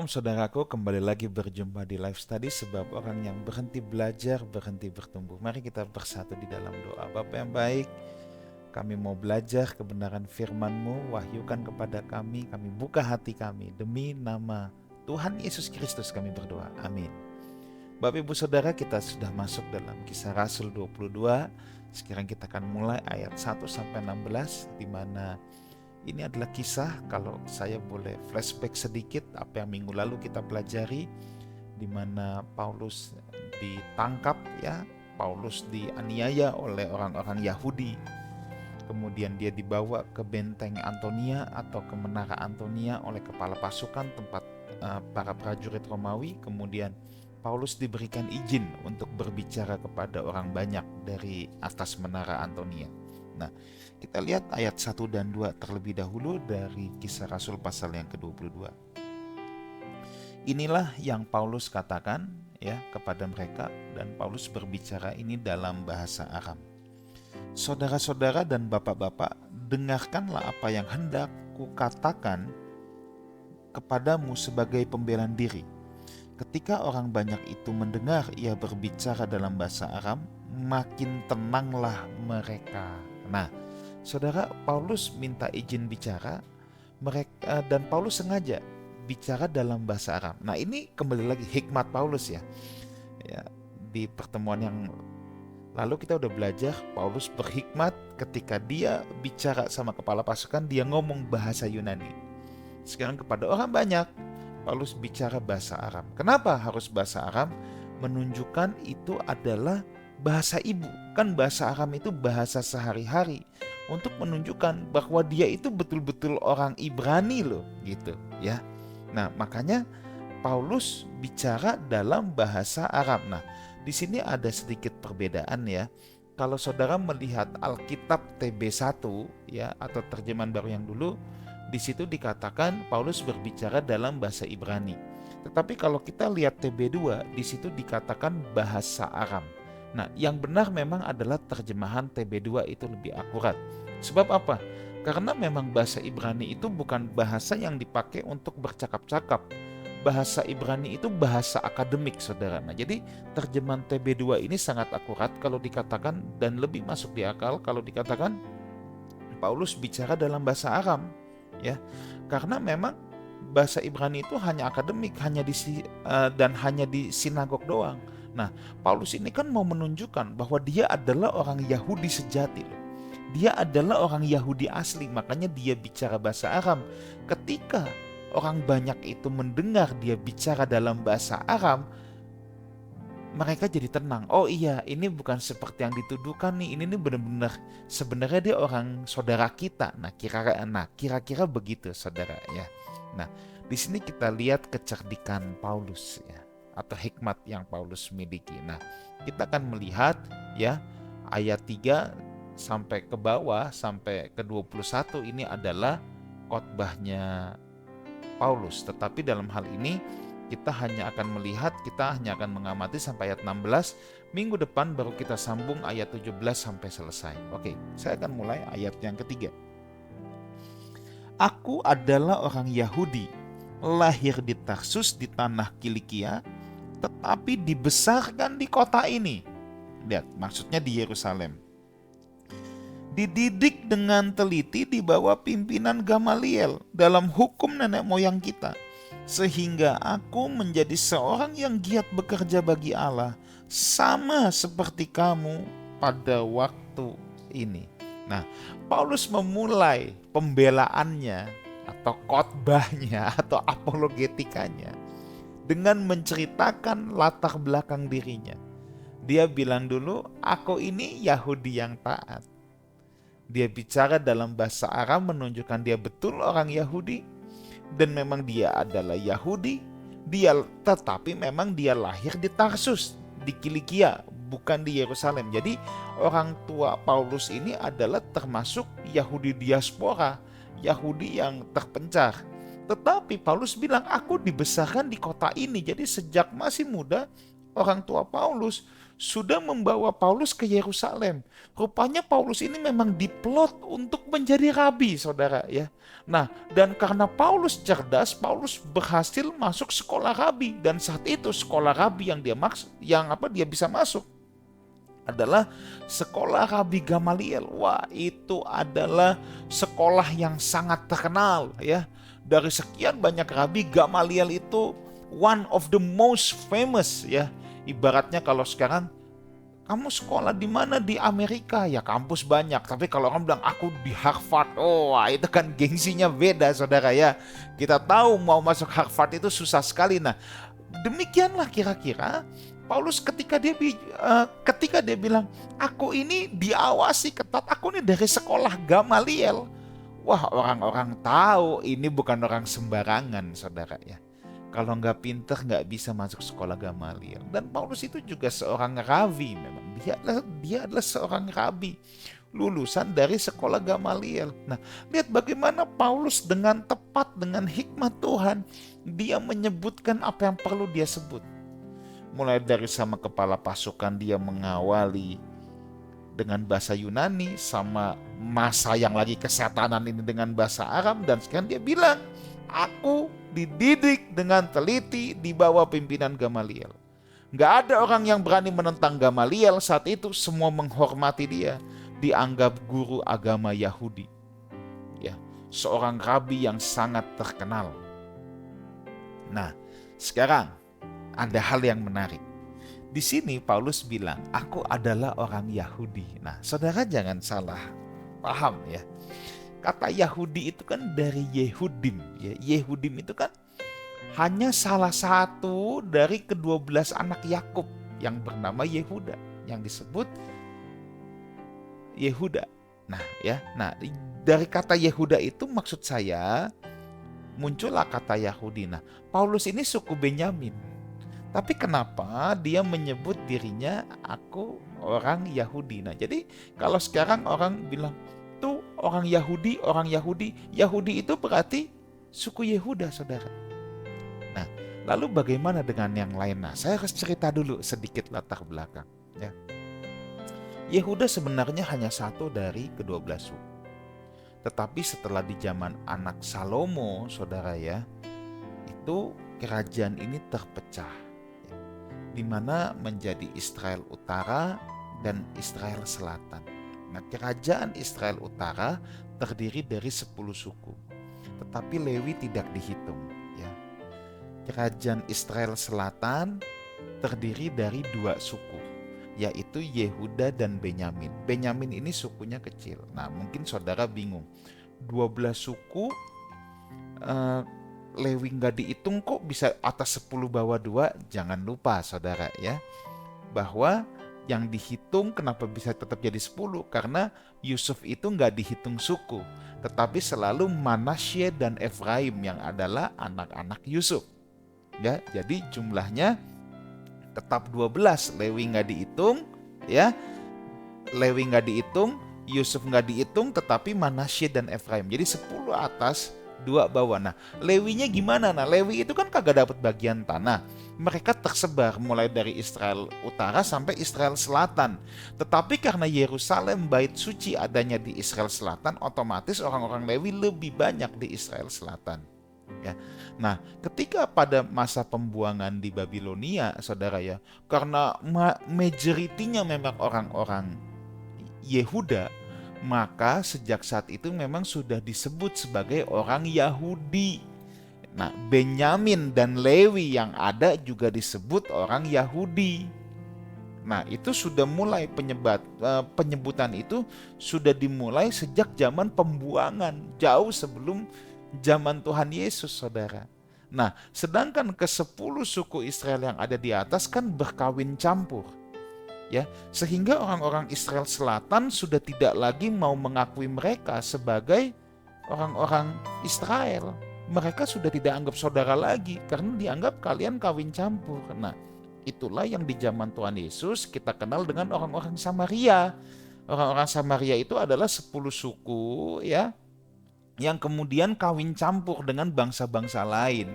Shalom saudaraku, kembali lagi berjumpa di Life Study, sebab orang yang berhenti belajar, berhenti bertumbuh. Mari kita bersatu di dalam doa. Bapa yang baik, kami mau belajar kebenaran firman-Mu, wahyukan kepada kami buka hati kami. Demi nama Tuhan Yesus Kristus kami berdoa, amin. Bapak Ibu Saudara, kita sudah masuk dalam Kisah Rasul 22. Sekarang kita akan mulai ayat 1-16, di mana ini adalah kisah, kalau saya boleh flashback sedikit, apa yang minggu lalu kita pelajari, di mana Paulus ditangkap, ya. Paulus dianiaya oleh orang-orang Yahudi. Kemudian dia dibawa ke benteng Antonia atau ke menara Antonia oleh kepala pasukan tempat para prajurit Romawi. Kemudian Paulus diberikan izin untuk berbicara kepada orang banyak dari atas menara Antonia. Nah, kita lihat ayat 1 dan 2 terlebih dahulu dari Kisah Rasul pasal yang ke-22. Inilah yang Paulus katakan, ya, kepada mereka, dan Paulus berbicara ini dalam bahasa Aram. Saudara-saudara dan bapak-bapak, dengarkanlah apa yang hendak kukatakan kepadamu sebagai pembelaan diri. Ketika orang banyak itu mendengar ia berbicara dalam bahasa Aram, makin tenanglah mereka. Nah, saudara, Paulus minta izin bicara, mereka dan Paulus sengaja bicara dalam bahasa Aram. Nah, ini kembali lagi hikmat Paulus, ya. Di pertemuan yang lalu kita udah belajar, Paulus berhikmat ketika dia bicara sama kepala pasukan, dia ngomong bahasa Yunani. Sekarang kepada orang banyak, Paulus bicara bahasa Aram. Kenapa harus bahasa Aram? Menunjukkan itu adalah bahasa ibu. Kan bahasa Aram itu bahasa sehari-hari, untuk menunjukkan bahwa dia itu betul-betul orang Ibrani loh, gitu, ya. Nah, makanya Paulus bicara dalam bahasa Aram. Nah, di sini ada sedikit perbedaan, ya. Kalau saudara melihat Alkitab TB1, ya, atau terjemahan baru yang dulu, di situ dikatakan Paulus berbicara dalam bahasa Ibrani. Tetapi kalau kita lihat TB2, di situ dikatakan bahasa Aram. Nah, yang benar memang adalah terjemahan TB2 itu lebih akurat. Sebab apa? Karena memang bahasa Ibrani itu bukan bahasa yang dipakai untuk bercakap-cakap. Bahasa Ibrani itu bahasa akademik, saudara. Nah, jadi terjemahan TB2 ini sangat akurat kalau dikatakan, dan lebih masuk di akal kalau dikatakan Paulus bicara dalam bahasa Aram, ya. Karena memang bahasa Ibrani itu hanya akademik, dan hanya di sinagog doang. Nah, Paulus ini kan mau menunjukkan bahwa dia adalah orang Yahudi sejati loh. Dia adalah orang Yahudi asli, makanya dia bicara bahasa Aram. Ketika orang banyak itu mendengar dia bicara dalam bahasa Aram, mereka jadi tenang. Oh iya, ini bukan seperti yang dituduhkan nih. Ini benar-benar sebenarnya dia orang saudara kita. Nah, kira-kira begitu, saudara, ya. Nah, di sini kita lihat kecerdikan Paulus, ya, atau hikmat yang Paulus miliki. Nah, kita akan melihat, ya, ayat 3 sampai ke bawah sampai ke 21 ini adalah khotbahnya Paulus. Tetapi dalam hal ini kita hanya akan mengamati sampai ayat 16. Minggu depan baru kita sambung ayat 17 sampai selesai. Oke, saya akan mulai ayat yang ketiga. Aku adalah orang Yahudi, lahir di Tarsus di tanah Kilikia, tetapi dibesarkan di kota ini. Lihat, maksudnya di Yerusalem. Dididik dengan teliti di bawah pimpinan Gamaliel dalam hukum nenek moyang kita, sehingga aku menjadi seorang yang giat bekerja bagi Allah, sama seperti kamu pada waktu ini. Nah, Paulus memulai pembelaannya atau khotbahnya atau apologetikanya dengan menceritakan latar belakang dirinya. Dia bilang dulu, aku ini Yahudi yang taat. Dia bicara dalam bahasa Aram menunjukkan dia betul orang Yahudi, dan memang dia adalah Yahudi. Tetapi memang dia lahir di Tarsus, di Kilikia, bukan di Yerusalem. Jadi orang tua Paulus ini adalah termasuk Yahudi diaspora, Yahudi yang terpencar. Tetapi Paulus bilang, aku dibesarkan di kota ini. Jadi sejak masih muda, orang tua Paulus sudah membawa Paulus ke Yerusalem. Rupanya Paulus ini memang diplot untuk menjadi rabi, saudara ya. Nah, dan karena Paulus cerdas, Paulus berhasil masuk sekolah rabi, dan saat itu sekolah rabi yang dia bisa masuk adalah sekolah Rabi Gamaliel. Wah, itu adalah sekolah yang sangat terkenal ya. Dari sekian banyak rabi, Gamaliel itu one of the most famous ya. Ibaratnya kalau sekarang kamu sekolah di mana di Amerika, ya kampus banyak, tapi kalau orang bilang aku di Harvard, oh itu kan gengsinya beda, saudara ya. Kita tahu mau masuk Harvard itu susah sekali. Nah, demikianlah kira-kira Paulus ketika dia bilang, aku ini diawasi ketat, aku ini dari sekolah Gamaliel. Wah, orang-orang tahu ini bukan orang sembarangan, saudara ya. Kalau nggak pinter nggak bisa masuk sekolah Gamaliel. Dan Paulus itu juga seorang rabi, memang dia adalah seorang rabi lulusan dari sekolah Gamaliel. Nah, lihat bagaimana Paulus dengan tepat, dengan hikmat Tuhan, dia menyebutkan apa yang perlu dia sebut. Mulai dari sama kepala pasukan dia mengawali dengan bahasa Yunani, sama masa yang lagi kesetanan ini dengan bahasa Aram, dan sekarang dia bilang, aku dididik dengan teliti di bawah pimpinan Gamaliel. Gak ada orang yang berani menentang Gamaliel saat itu, semua menghormati dia, dianggap guru agama Yahudi. Ya, seorang rabi yang sangat terkenal. Nah, sekarang ada hal yang menarik. Di sini Paulus bilang, aku adalah orang Yahudi. Nah, saudara jangan salah paham ya. Kata Yahudi itu kan dari Yehudim. Ya, Yehudim itu kan hanya salah satu dari ke-12 anak Yakub yang bernama Yehuda, yang disebut Yehuda. Nah, ya. Nah, dari kata Yehuda itu maksud saya muncullah kata Yahudi. Nah, Paulus ini suku Benyamin. Tapi kenapa dia menyebut dirinya aku orang Yahudi? Nah, jadi kalau sekarang orang bilang tuh orang Yahudi, Yahudi itu berarti suku Yehuda, saudara. Nah, lalu bagaimana dengan yang lain? Nah, saya harus cerita dulu sedikit latar belakang. Ya. Yehuda sebenarnya hanya satu dari ke-12 suku. Tetapi setelah di zaman anak Salomo, saudara ya, itu kerajaan ini terpecah, di mana menjadi Israel Utara dan Israel Selatan. Nah, kerajaan Israel Utara terdiri dari 10 suku, tetapi Lewi tidak dihitung. Ya. Kerajaan Israel Selatan terdiri dari 2 suku, yaitu Yehuda dan Benyamin. Benyamin ini sukunya kecil. Nah, mungkin saudara bingung, 12 suku, Lewi nggak dihitung kok bisa atas 10 bawah 2. Jangan lupa saudara ya, bahwa yang dihitung kenapa bisa tetap jadi 10, karena Yusuf itu nggak dihitung suku, tetapi selalu Manasye dan Efraim yang adalah anak-anak Yusuf ya. Jadi jumlahnya tetap 12. Lewi nggak dihitung ya, Lewi nggak dihitung, Yusuf nggak dihitung, tetapi Manasye dan Efraim. Jadi 10 atas 2 bawah. Nah, Lewinya gimana? Nah, Lewi itu kan kagak dapat bagian tanah. Mereka tersebar mulai dari Israel Utara sampai Israel Selatan. Tetapi karena Yerusalem bait suci adanya di Israel Selatan, otomatis orang-orang Lewi lebih banyak di Israel Selatan. Ya. Nah, ketika pada masa pembuangan di Babilonia, saudara ya, karena majoritinya memang orang-orang Yehuda, maka sejak saat itu memang sudah disebut sebagai orang Yahudi. Nah, Benyamin dan Lewi yang ada juga disebut orang Yahudi. Nah, itu sudah mulai penyebutan itu sudah dimulai sejak zaman pembuangan, jauh sebelum zaman Tuhan Yesus, saudara. Nah, sedangkan ke-10 suku Israel yang ada di atas kan berkawin campur. Ya, sehingga orang-orang Israel Selatan sudah tidak lagi mau mengakui mereka sebagai orang-orang Israel. Mereka sudah tidak anggap saudara lagi karena dianggap kalian kawin campur. Nah, itulah yang di zaman Tuhan Yesus kita kenal dengan orang-orang Samaria. Orang-orang Samaria itu adalah 10 suku ya, yang kemudian kawin campur dengan bangsa-bangsa lain.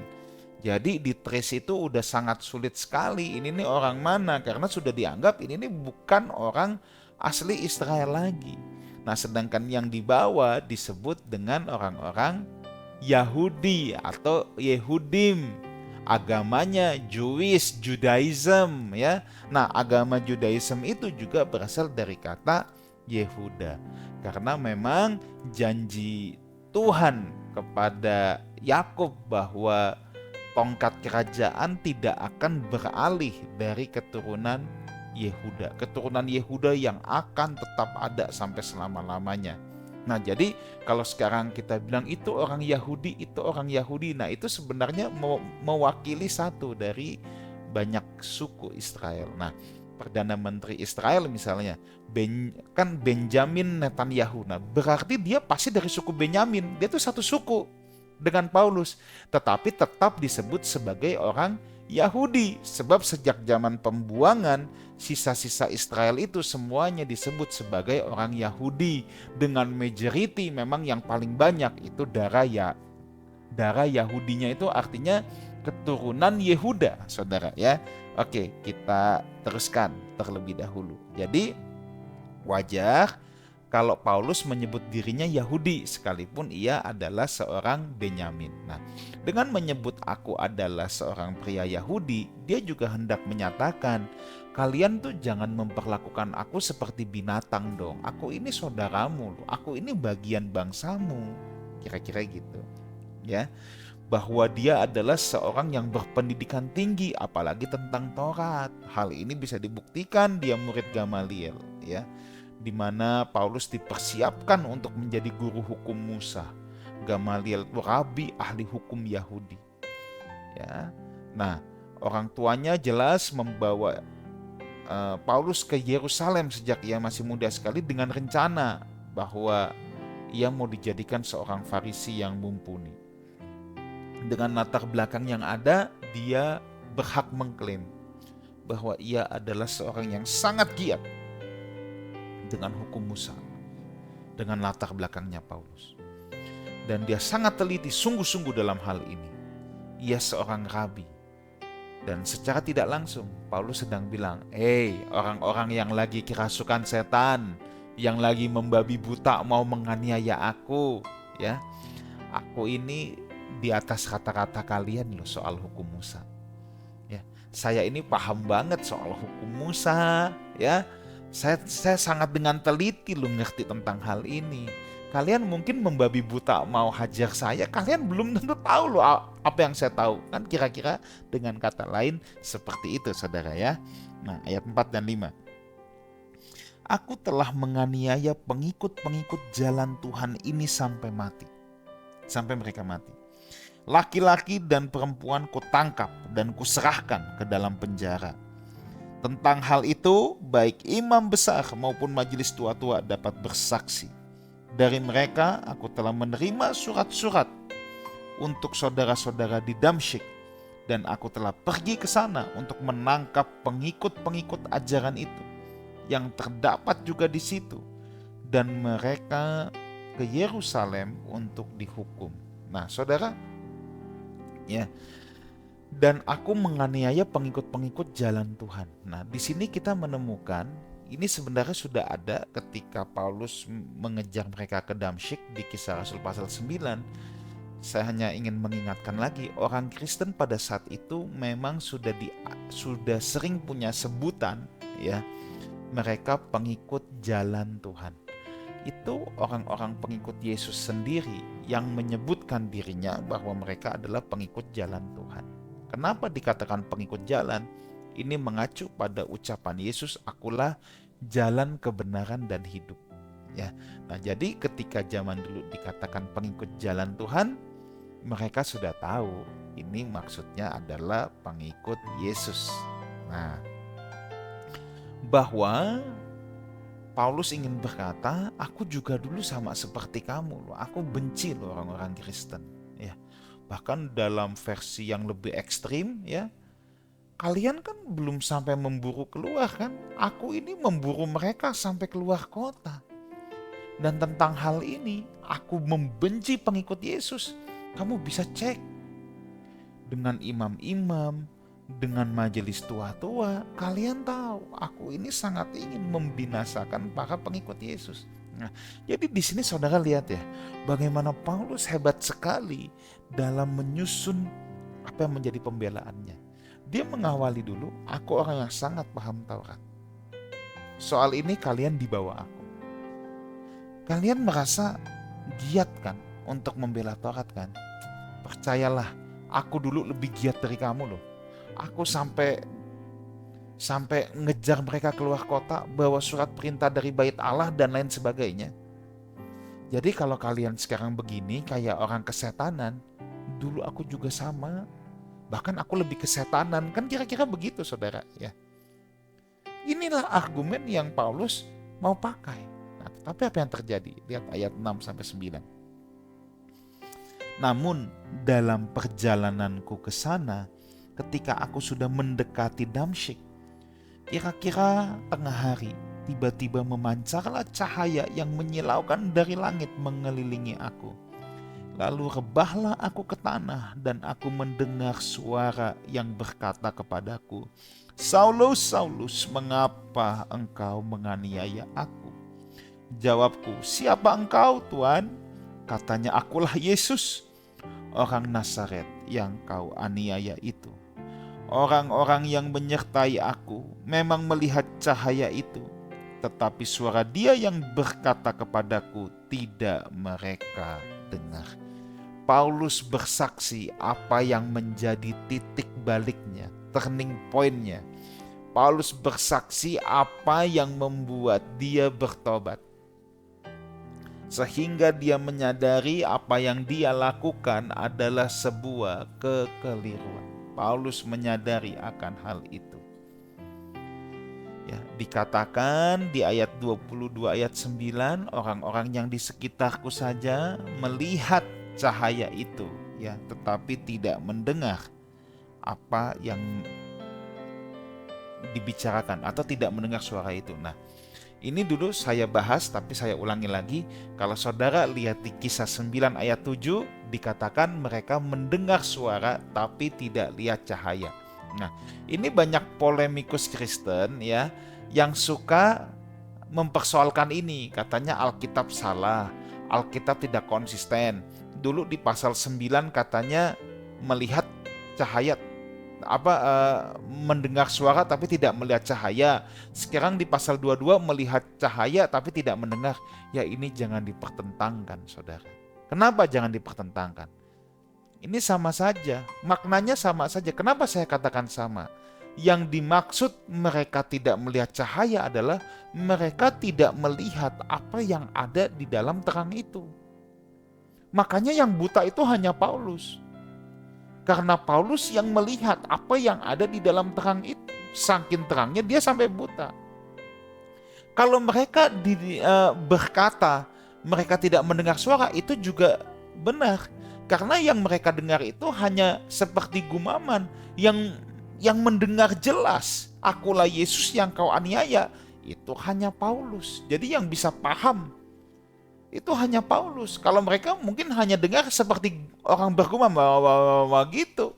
Jadi di trace itu udah sangat sulit sekali. Ini nih orang mana? Karena sudah dianggap ini nih bukan orang asli Israel lagi. Nah, sedangkan yang dibawa disebut dengan orang-orang Yahudi atau Yehudim. Agamanya Jewish, Judaism ya. Nah, agama Judaism itu juga berasal dari kata Yehuda. Karena memang janji Tuhan kepada Yakub bahwa tongkat kerajaan tidak akan beralih dari keturunan Yehuda. Keturunan Yehuda yang akan tetap ada sampai selama-lamanya. Nah, jadi kalau sekarang kita bilang itu orang Yahudi, itu orang Yahudi, nah itu sebenarnya mewakili satu dari banyak suku Israel. Nah, Perdana Menteri Israel misalnya, kan Benjamin Netanyahu. Nah, berarti dia pasti dari suku Benyamin. Dia tuh satu suku dengan Paulus, tetapi tetap disebut sebagai orang Yahudi. Sebab sejak zaman pembuangan, sisa-sisa Israel itu semuanya disebut sebagai orang Yahudi. Dengan majority memang yang paling banyak itu darah Yahudinya, itu artinya keturunan Yehuda, saudara ya. Oke, kita teruskan terlebih dahulu. Jadi wajar kalau Paulus menyebut dirinya Yahudi sekalipun ia adalah seorang Benyamin. Nah, dengan menyebut aku adalah seorang pria Yahudi, dia juga hendak menyatakan, kalian tuh jangan memperlakukan aku seperti binatang dong. Aku ini saudaramu loh. Aku ini bagian bangsamu. Kira-kira gitu. Ya. Bahwa dia adalah seorang yang berpendidikan tinggi, apalagi tentang Taurat. Hal ini bisa dibuktikan dia murid Gamaliel, ya, di mana Paulus dipersiapkan untuk menjadi guru hukum Musa. Gamaliel itu rabi ahli hukum Yahudi. Ya, nah orang tuanya jelas membawa Paulus ke Yerusalem sejak ia masih muda sekali dengan rencana bahwa ia mau dijadikan seorang Farisi yang mumpuni. Dengan latar belakang yang ada, dia berhak mengklaim bahwa ia adalah seorang yang sangat giat dengan hukum Musa, dengan latar belakangnya Paulus. Dan dia sangat teliti, sungguh-sungguh dalam hal ini. Ia seorang rabi. Dan secara tidak langsung, Paulus sedang bilang, orang-orang yang lagi kerasukan setan, yang lagi membabi buta mau menganiaya aku, ya, aku ini di atas kata-kata kalian loh soal hukum Musa. Ya, saya ini paham banget soal hukum Musa, ya. Saya sangat dengan teliti loh ngerti tentang hal ini. Kalian mungkin membabi buta mau hajar saya, kalian belum tentu tahu loh apa yang saya tahu. Kan kira-kira dengan kata lain seperti itu, saudara ya. Nah, ayat 4 dan 5. Aku telah menganiaya pengikut-pengikut jalan Tuhan ini sampai mati. Sampai mereka mati. Laki-laki dan perempuan kutangkap dan kuserahkan ke dalam penjara. Tentang hal itu, baik imam besar maupun majelis tua-tua dapat bersaksi. Dari mereka, aku telah menerima surat-surat untuk saudara-saudara di Damsyik, dan aku telah pergi ke sana untuk menangkap pengikut-pengikut ajaran itu, yang terdapat juga di situ, dan mereka ke Yerusalem untuk dihukum. Nah, saudara, ya, dan aku menganiaya pengikut-pengikut jalan Tuhan. Nah, di sini kita menemukan ini sebenarnya sudah ada ketika Paulus mengejar mereka ke Damsyik di Kisah Rasul pasal 9. Saya hanya ingin mengingatkan lagi, orang Kristen pada saat itu memang sudah sering punya sebutan, ya, mereka pengikut jalan Tuhan. Itu orang-orang pengikut Yesus sendiri yang menyebutkan dirinya bahwa mereka adalah pengikut jalan Tuhan. Kenapa dikatakan pengikut jalan? Ini mengacu pada ucapan Yesus, akulah jalan kebenaran dan hidup. Ya, nah jadi ketika zaman dulu dikatakan pengikut jalan Tuhan, mereka sudah tahu ini maksudnya adalah pengikut Yesus. Nah, bahwa Paulus ingin berkata, aku juga dulu sama seperti kamu loh. Aku benci loh orang-orang Kristen. Ya, bahkan dalam versi yang lebih ekstrim, ya, kalian kan belum sampai memburu keluar kan? Aku ini memburu mereka sampai keluar kota. Dan tentang hal ini, aku membenci pengikut Yesus. Kamu bisa cek dengan imam-imam, dengan majelis tua-tua. Kalian tahu, aku ini sangat ingin membinasakan para pengikut Yesus. Nah, jadi di sini saudara lihat ya, bagaimana Paulus hebat sekali dalam menyusun apa yang menjadi pembelaannya. Dia mengawali dulu, aku orang yang sangat paham Taurat. Soal ini kalian di bawah aku. Kalian merasa giat kan untuk membela Taurat kan? Percayalah, aku dulu lebih giat dari kamu loh. Aku sampai ngejar mereka keluar kota, bawa surat perintah dari bait Allah dan lain sebagainya. Jadi kalau kalian sekarang begini kayak orang kesetanan, dulu aku juga sama. Bahkan aku lebih kesetanan, kan kira-kira begitu saudara ya. Inilah argumen yang Paulus mau pakai. Nah, tetapi apa yang terjadi? Lihat ayat 6-9. Namun dalam perjalananku ke sana, ketika aku sudah mendekati Damsyik, kira-kira tengah hari, tiba-tiba memancarlah cahaya yang menyilaukan dari langit mengelilingi aku. Lalu rebahlah aku ke tanah dan aku mendengar suara yang berkata kepadaku, Saulus, Saulus, mengapa engkau menganiaya aku? Jawabku, siapa engkau Tuhan? Katanya, akulah Yesus, orang Nazaret yang kau aniaya itu. Orang-orang yang menyertai aku memang melihat cahaya itu, tetapi suara dia yang berkata kepadaku tidak mereka dengar. Paulus bersaksi apa yang menjadi titik baliknya, turning point-nya. Paulus bersaksi apa yang membuat dia bertobat. Sehingga dia menyadari apa yang dia lakukan adalah sebuah kekeliruan. Paulus menyadari akan hal itu. Ya, dikatakan di ayat 22 ayat 9, orang-orang yang di sekitarku saja melihat cahaya itu, ya, tetapi tidak mendengar apa yang dibicarakan atau tidak mendengar suara itu. Nah, ini dulu saya bahas, tapi saya ulangi lagi. Kalau saudara lihat di Kisah 9 ayat 7, dikatakan mereka mendengar suara tapi tidak lihat cahaya. Nah, ini banyak polemikus Kristen ya yang suka mempersoalkan ini. Katanya Alkitab salah, Alkitab tidak konsisten. Dulu di pasal 9 katanya melihat cahaya, mendengar suara tapi tidak melihat cahaya. Sekarang di pasal 22 melihat cahaya tapi tidak mendengar. Ya, ini jangan dipertentangkan saudara. Kenapa jangan dipertentangkan? Ini sama saja, maknanya sama saja. Kenapa saya katakan sama? Yang dimaksud mereka tidak melihat cahaya adalah mereka tidak melihat apa yang ada di dalam terang itu. Makanya yang buta itu hanya Paulus. Karena Paulus yang melihat apa yang ada di dalam terang itu. Saking terangnya dia sampai buta. Kalau mereka berkata mereka tidak mendengar suara, itu juga benar. Karena yang mereka dengar itu hanya seperti gumaman yang mendengar jelas, akulah Yesus yang kau aniaya. Itu hanya Paulus. Jadi yang bisa paham itu hanya Paulus. Kalau mereka mungkin hanya dengar seperti orang bergumam gitu.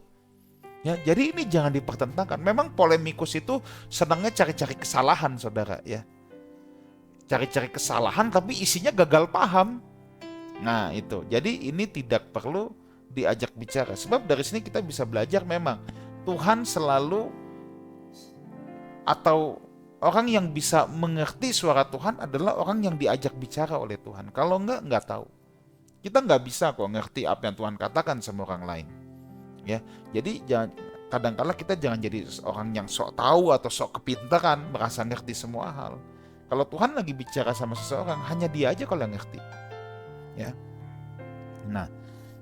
Ya, jadi ini jangan dipertentangkan. Memang polemikus itu senangnya cari-cari kesalahan, saudara ya. Cari-cari kesalahan tapi isinya gagal paham. Nah, itu. Jadi ini tidak perlu diajak bicara. Sebab dari sini kita bisa belajar memang Tuhan selalu, atau orang yang bisa mengerti suara Tuhan adalah orang yang diajak bicara oleh Tuhan. Kalau enggak tahu. Kita enggak bisa kok ngerti apa yang Tuhan katakan sama orang lain. Ya, jadi kadang-kala kita jangan jadi orang yang sok tahu atau sok kepintaran, merasa ngerti semua hal. Kalau Tuhan lagi bicara sama seseorang, hanya dia aja kalau yang ngerti. Ya. Nah,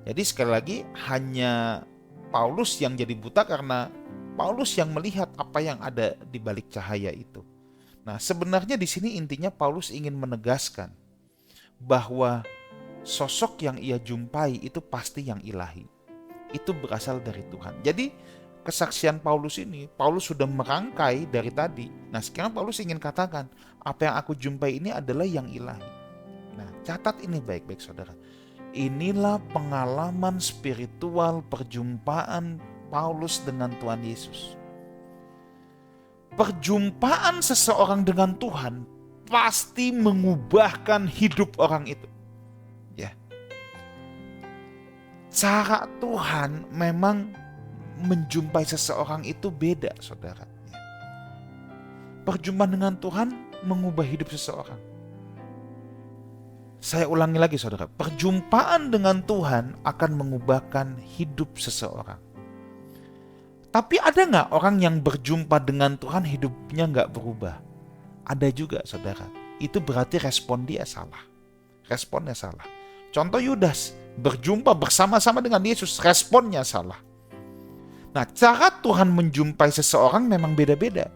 jadi sekali lagi hanya Paulus yang jadi buta karena Paulus yang melihat apa yang ada di balik cahaya itu. Nah, sebenarnya di sini intinya Paulus ingin menegaskan bahwa sosok yang ia jumpai itu pasti yang ilahi. Itu berasal dari Tuhan. Jadi kesaksian Paulus ini, Paulus sudah merangkai dari tadi. Nah, sekarang Paulus ingin katakan, apa yang aku jumpai ini adalah yang ilahi. Nah, catat ini baik-baik saudara. Inilah pengalaman spiritual perjumpaan Paulus dengan Tuhan Yesus. Perjumpaan seseorang dengan Tuhan pasti mengubahkan hidup orang itu. Ya. Cara Tuhan memang menjumpai seseorang itu beda, saudara. Perjumpaan dengan Tuhan mengubah hidup seseorang. Saya ulangi lagi, saudara. Perjumpaan dengan Tuhan akan mengubahkan hidup seseorang. Tapi ada nggak orang yang berjumpa dengan Tuhan hidupnya nggak berubah? Ada juga, saudara. Itu berarti respon dia salah. Responnya salah. Contoh Yudas, berjumpa bersama-sama dengan Yesus, responnya salah. Nah, cara Tuhan menjumpai seseorang memang beda-beda.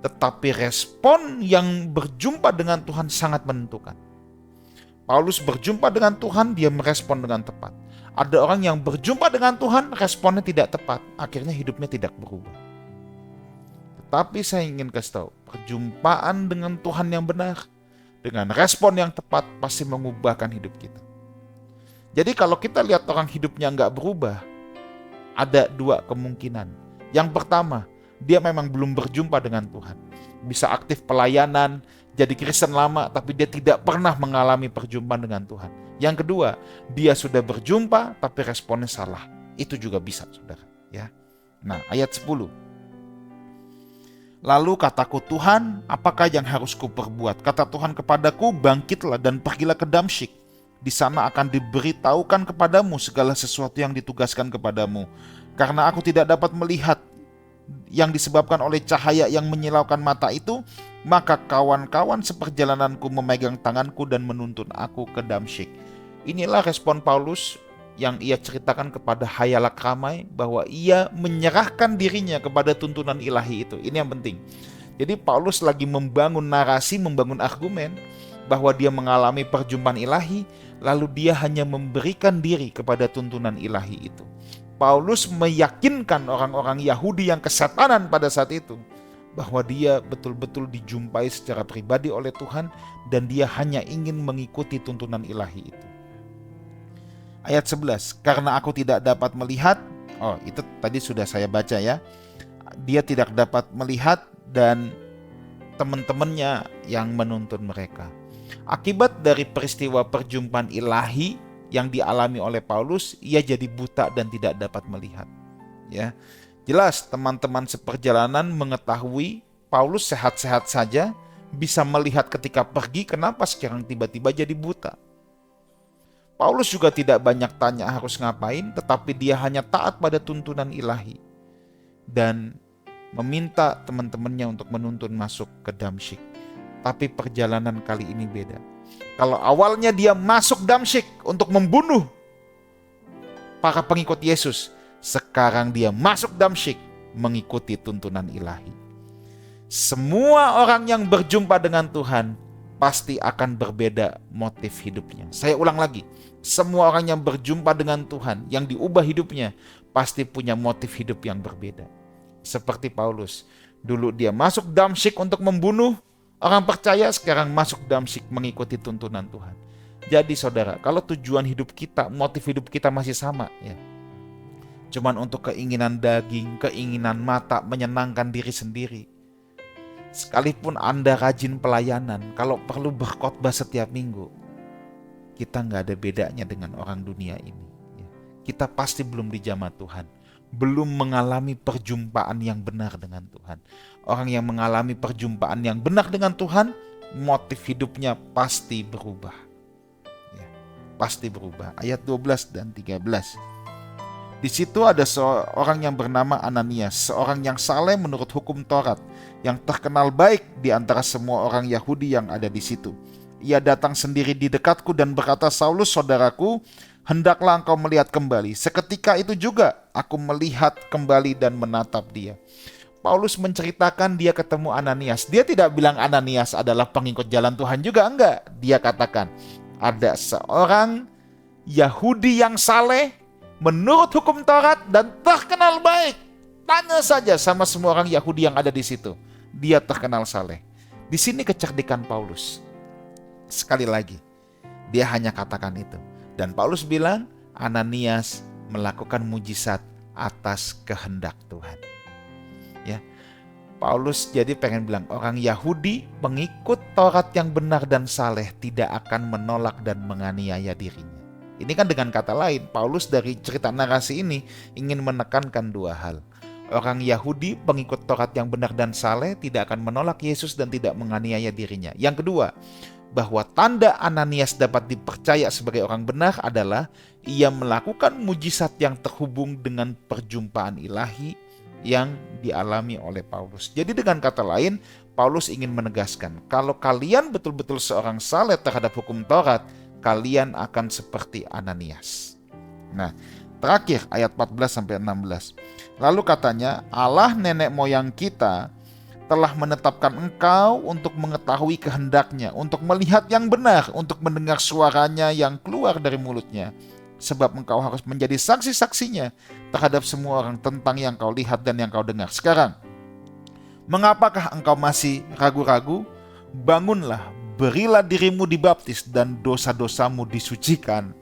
Tetapi respon yang berjumpa dengan Tuhan sangat menentukan. Paulus berjumpa dengan Tuhan, dia merespon dengan tepat. Ada orang yang berjumpa dengan Tuhan, responnya tidak tepat. Akhirnya hidupnya tidak berubah. Tetapi saya ingin kasih tahu, perjumpaan dengan Tuhan yang benar, dengan respon yang tepat, pasti mengubahkan hidup kita. Jadi kalau kita lihat orang hidupnya nggak berubah, ada dua kemungkinan. Yang pertama, dia memang belum berjumpa dengan Tuhan. Bisa aktif pelayanan, jadi Kristen lama, tapi dia tidak pernah mengalami perjumpaan dengan Tuhan. Yang kedua, dia sudah berjumpa, tapi responnya salah. Itu juga bisa, saudara. Ya. Nah, ayat 10. Lalu kataku, Tuhan, apakah yang harus kuperbuat? Kata Tuhan kepadaku, bangkitlah dan pergilah ke Damsyik. Di sana akan diberitahukan kepadamu segala sesuatu yang ditugaskan kepadamu. Karena aku tidak dapat melihat yang disebabkan oleh cahaya yang menyilaukan mata itu, maka kawan-kawan seperjalananku memegang tanganku dan menuntun aku ke Damsyik. Inilah respon Paulus yang ia ceritakan kepada hayalak ramai, bahwa ia menyerahkan dirinya kepada tuntunan ilahi itu. Ini yang penting. Jadi Paulus lagi membangun narasi, membangun argumen bahwa dia mengalami perjumpaan ilahi, lalu dia hanya memberikan diri kepada tuntunan ilahi itu. Paulus meyakinkan orang-orang Yahudi yang kesetanan pada saat itu bahwa dia betul-betul dijumpai secara pribadi oleh Tuhan dan dia hanya ingin mengikuti tuntunan ilahi itu. Ayat 11, karena aku tidak dapat melihat, itu tadi sudah saya baca ya. Dia tidak dapat melihat dan teman-temannya yang menuntun mereka. Akibat dari peristiwa perjumpaan ilahi yang dialami oleh Paulus, ia jadi buta dan tidak dapat melihat. Ya, jelas teman-teman seperjalanan mengetahui Paulus sehat-sehat saja, bisa melihat ketika pergi, kenapa sekarang tiba-tiba jadi buta? Paulus juga tidak banyak tanya harus ngapain, tetapi dia hanya taat pada tuntunan ilahi dan meminta teman-temannya untuk menuntun masuk ke Damsyik. Tapi perjalanan kali ini beda. Kalau awalnya dia masuk Damsyik untuk membunuh para pengikut Yesus, sekarang dia masuk Damsyik mengikuti tuntunan ilahi. Semua orang yang berjumpa dengan Tuhan pasti akan berbeda motif hidupnya. Saya ulang lagi, semua orang yang berjumpa dengan Tuhan, yang diubah hidupnya, pasti punya motif hidup yang berbeda. Seperti Paulus, dulu dia masuk Damsyik untuk membunuh orang percaya, sekarang masuk Damsyik mengikuti tuntunan Tuhan. Jadi saudara, kalau tujuan hidup kita, motif hidup kita masih sama ya, cuman untuk keinginan daging, keinginan mata, menyenangkan diri sendiri, sekalipun Anda rajin pelayanan, kalau perlu berkhotbah setiap minggu, kita nggak ada bedanya dengan orang dunia ini. Kita pasti belum dijamah Tuhan, belum mengalami perjumpaan yang benar dengan Tuhan. Orang yang mengalami perjumpaan yang benar dengan Tuhan, motif hidupnya pasti berubah. Ya, pasti berubah. Ayat 12 dan 13. Di situ ada seorang yang bernama Ananias, seorang yang saleh menurut hukum Taurat, yang terkenal baik di antara semua orang Yahudi yang ada di situ. Ia datang sendiri di dekatku dan berkata, Saulus saudaraku, hendaklah engkau melihat kembali. Seketika itu juga aku melihat kembali dan menatap dia. Paulus menceritakan dia ketemu Ananias. Dia tidak bilang Ananias adalah pengikut jalan Tuhan juga, enggak. Dia katakan ada seorang Yahudi yang saleh menurut hukum Taurat dan terkenal baik. Tanya saja sama semua orang Yahudi yang ada di situ. Dia terkenal saleh. Di sini kecerdikan Paulus. Sekali lagi, dia hanya katakan itu. Dan Paulus bilang, Ananias melakukan mujizat atas kehendak Tuhan. Ya, Paulus jadi pengen bilang orang Yahudi pengikut Taurat yang benar dan saleh tidak akan menolak dan menganiaya dirinya. Ini kan dengan kata lain, Paulus dari cerita narasi ini ingin menekankan dua hal. Orang Yahudi pengikut Taurat yang benar dan saleh tidak akan menolak Yesus dan tidak menganiaya dirinya. Yang kedua, bahwa tanda Ananias dapat dipercaya sebagai orang benar adalah ia melakukan mujizat yang terhubung dengan perjumpaan ilahi yang dialami oleh Paulus. Jadi dengan kata lain, Paulus ingin menegaskan, kalau kalian betul-betul seorang saleh terhadap hukum Taurat, kalian akan seperti Ananias. Nah, terakhir ayat 14-16. Lalu katanya, Allah nenek moyang kita telah menetapkan engkau untuk mengetahui kehendaknya, untuk melihat yang benar, untuk mendengar suaranya yang keluar dari mulutnya. Sebab engkau harus menjadi saksi-saksinya terhadap semua orang tentang yang kau lihat dan yang kau dengar. Sekarang, mengapakah engkau masih ragu-ragu? Bangunlah, berilah dirimu dibaptis dan dosa-dosamu disucikan,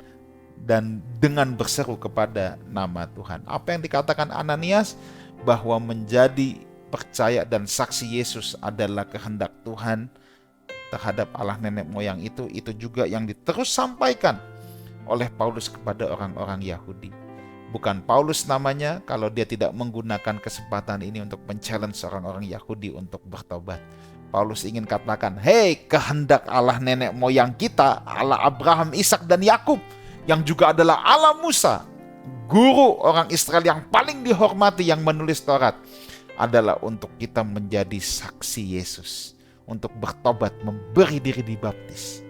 dan dengan berseru kepada nama Tuhan. Apa yang dikatakan Ananias? Bahwa menjadi percaya dan saksi Yesus adalah kehendak Tuhan terhadap Allah nenek moyang itu juga yang diterus sampaikan oleh Paulus kepada orang-orang Yahudi. Bukan Paulus namanya kalau dia tidak menggunakan kesempatan ini untuk men-challenge orang-orang Yahudi untuk bertobat. Paulus ingin katakan, hei, kehendak Allah nenek moyang kita, Allah Abraham, Ishak dan Yakub, yang juga adalah Allah Musa, guru orang Israel yang paling dihormati yang menulis Taurat, adalah untuk kita menjadi saksi Yesus, untuk bertobat, memberi diri dibaptis,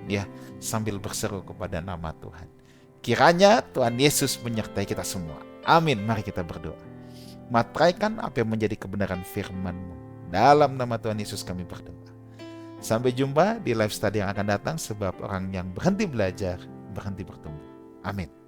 ya, sambil berseru kepada nama Tuhan. Kiranya Tuhan Yesus menyertai kita semua. Amin. Mari kita berdoa. Matraikan apa yang menjadi kebenaran firman-Mu. Dalam nama Tuhan Yesus kami berdoa. Sampai jumpa di live study yang akan datang, sebab orang yang berhenti belajar berhenti bertumbuh. Amin.